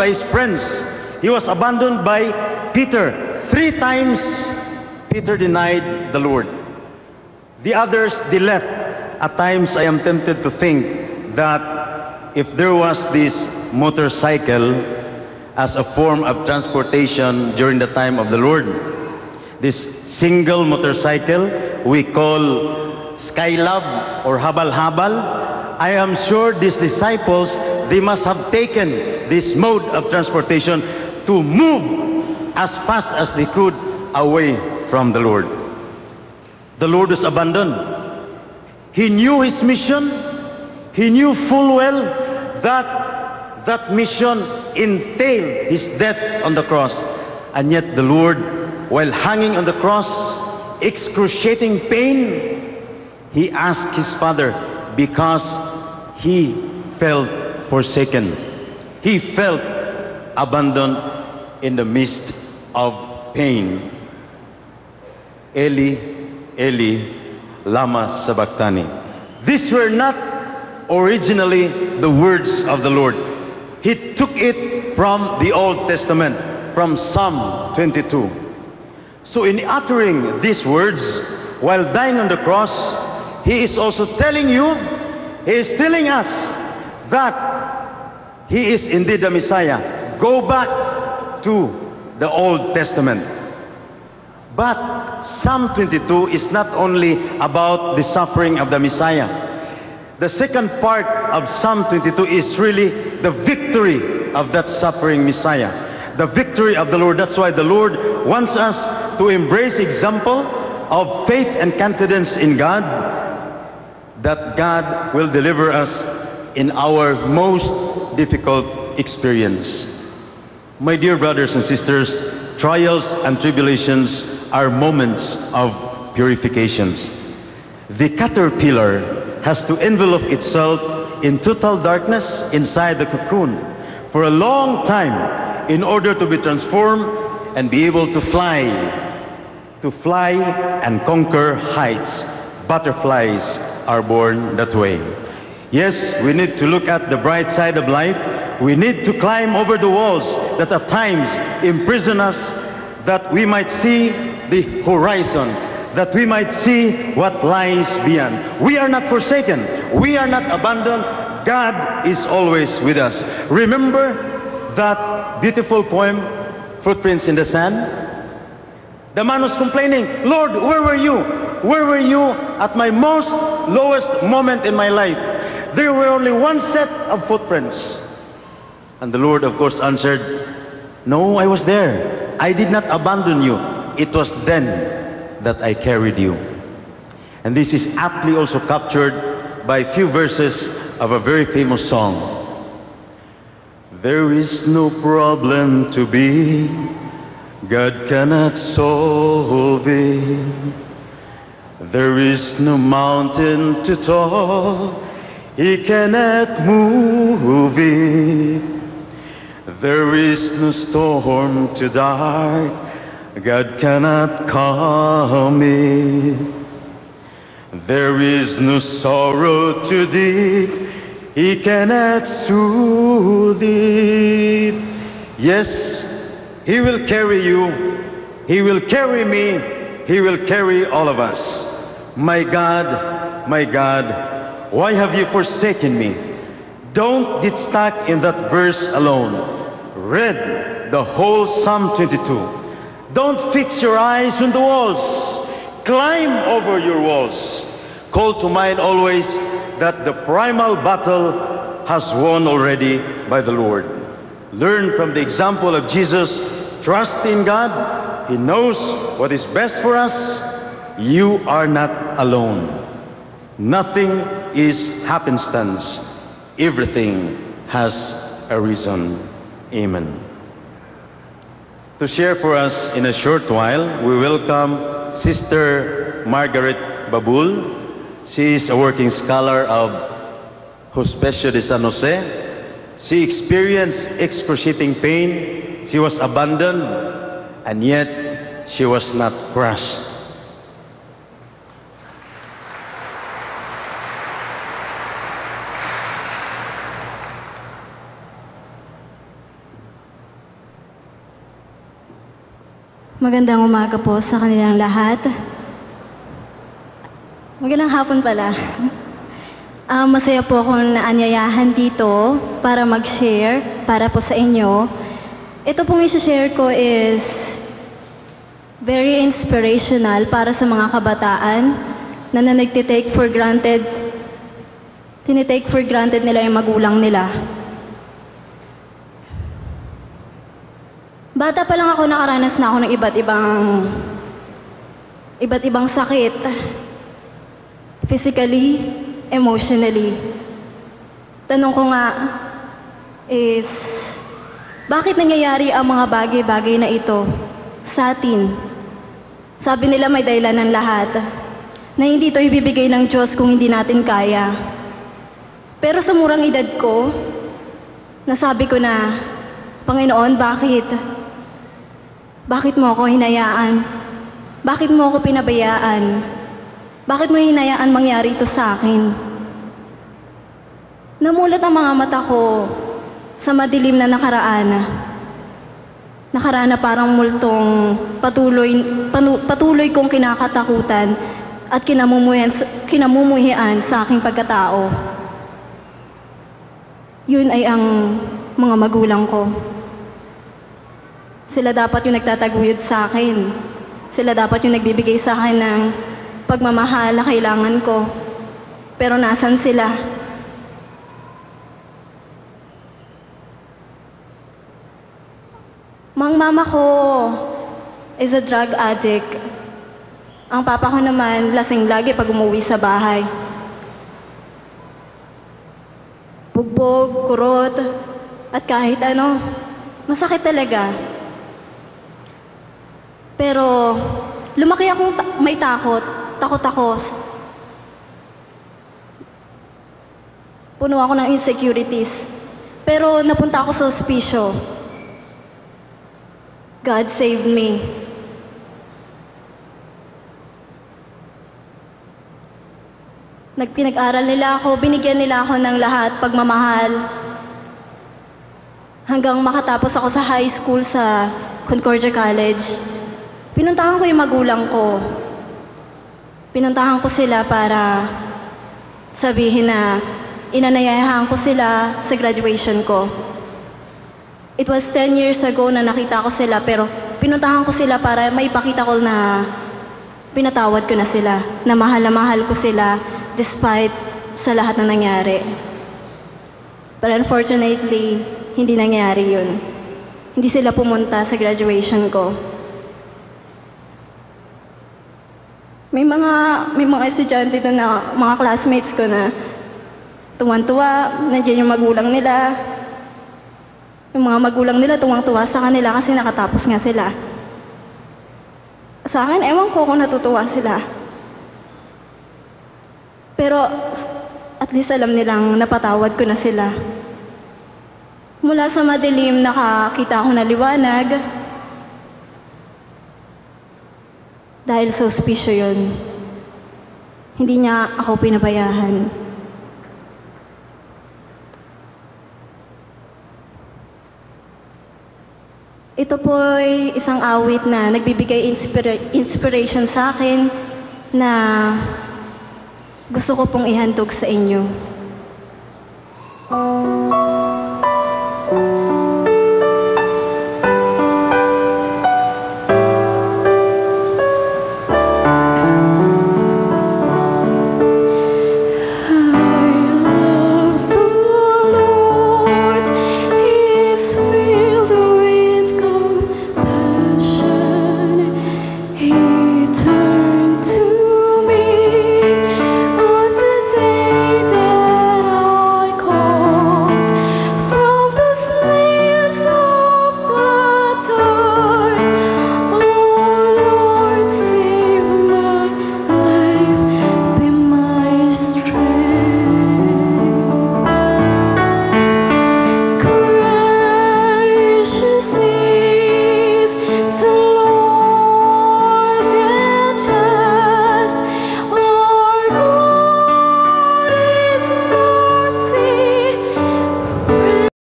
by his friends. He was abandoned by Peter. 3 times Peter denied the Lord. The others, they left. At times, I am tempted to think that if there was this motorcycle as a form of transportation during the time of the Lord, this single motorcycle we call Skylab or Habal-Habal, I am sure these disciples, they must have taken this mode of transportation to move as fast as they could away from the Lord. The Lord was abandoned. He knew his mission. He knew full well that that mission entailed his death on the cross. And yet the Lord, while hanging on the cross, excruciating pain, he asked his Father because he felt forsaken. He felt abandoned in the midst of pain. Eli, Eli, lama sabachthani. These were not originally the words of the Lord. He took it from the Old Testament, from Psalm 22. So in uttering these words, while dying on the cross, he is also telling you, he is telling us that he is indeed the Messiah. Go back to the Old Testament. But Psalm 22 is not only about the suffering of the Messiah. The second part of Psalm 22 is really the victory of that suffering Messiah. The victory of the Lord. That's why the Lord wants us to embrace example of faith and confidence in God, that God will deliver us in our most difficult experience. My dear brothers and sisters, trials and tribulations are moments of purifications. The caterpillar has to envelop itself in total darkness inside the cocoon for a long time in order to be transformed and be able to fly and conquer heights. Butterflies are born that way. Yes, we need to look at the bright side of life. We need to climb over the walls that at times imprison us, that we might see the horizon, that we might see what lies beyond. We are not forsaken. We are not abandoned. God is always with us. Remember that beautiful poem, Footprints in the Sand? The man was complaining, Lord, where were you? Where were you at my most lowest moment in my life? There were only one set of footprints. And the Lord, of course, answered, no, I was there. I did not abandon you. It was then that I carried you. And this is aptly also captured by a few verses of a very famous song. There is no problem to be, God cannot solve it. There is no mountain too tall, He cannot move it. There is no storm too dark, God cannot calm it. There is no sorrow too deep, He cannot soothe it. Yes, He will carry you, He will carry me, He will carry all of us. My God, why have you forsaken me? Don't get stuck in that verse alone. Read the whole Psalm 22. Don't fix your eyes on the walls. Climb over your walls. Call to mind always that the primal battle has won already by the Lord. Learn from the example of Jesus. Trust in God. He knows what is best for us. You are not alone. Nothing is happenstance. Everything has a reason. Amen. To share for us in a short while, we welcome Sister Margaret Babul. She is a working scholar of Hospicio de San Jose. She experienced excruciating pain. She was abandoned, and yet she was not crushed. Magandang umaga po sa kanilang lahat. Magandang hapon pala. Masaya po akong naanyayahan dito para mag-share para po sa inyo. Ito pong i-share ko is very inspirational para sa mga kabataan na tinitake for granted nila yung magulang nila. Bata pa lang ako, nakaranas na ako ng iba't ibang sakit. Physically, emotionally. Tanong ko nga is, bakit nangyayari ang mga bagay-bagay na ito sa atin? Sabi nila may dahilan ng lahat, na hindi ito ibibigay ng Diyos kung hindi natin kaya. Pero sa murang edad ko, nasabi ko na, Panginoon, bakit? Bakit mo ako hinayaan? Bakit mo ako pinabayaan? Bakit mo hinayaan mangyari ito sa akin? Namulat ang mga mata ko sa madilim na nakaraan. Nakaraan na parang multong patuloy kong kinakatakutan at kinamumuhian sa aking pagkatao. Yun ay ang mga magulang ko. Sila dapat yung nagtataguyod sa akin. Sila dapat yung nagbibigay sa akin ng pagmamahal na kailangan ko. Pero nasan sila? Mang mama ko is a drug addict. Ang papa ko naman lasing lagi pag umuwi sa bahay. Bugbog, kurot, at kahit ano, masakit talaga. Pero lumaki akong may takot ako. Puno ako ng insecurities. Pero napunta ako sa ospiso. God saved me. Nagpinag-aral nila ako, binigyan nila ako ng lahat, pagmamahal. Hanggang makatapos ako sa high school sa Concordia College. Pinuntahan ko yung magulang ko. Pinuntahan ko sila para sabihin na inanayahan ko sila sa graduation ko. It was 10 years ago na nakita ko sila, pero pinuntahan ko sila para maipakita ko na pinatawad ko na sila, na mahal ko sila despite sa lahat na nangyari. But unfortunately, hindi nangyari yun. Hindi sila pumunta sa graduation ko. May mga estudyante doon na mga classmates ko na tuwang-tuwa, nandiyan yung magulang nila. Yung mga magulang nila tuwang-tuwa sa kanila kasi nakatapos nga sila. Sa akin, ewan ko kung natutuwa sila. Pero at least alam nilang napatawad ko na sila. Mula sa madilim, nakakita ako na liwanag. Dahil sa ospiso yun, hindi niya ako pinabayaan. Ito po ay isang awit na nagbibigay inspiration sa akin na gusto ko pong ihandog sa inyo.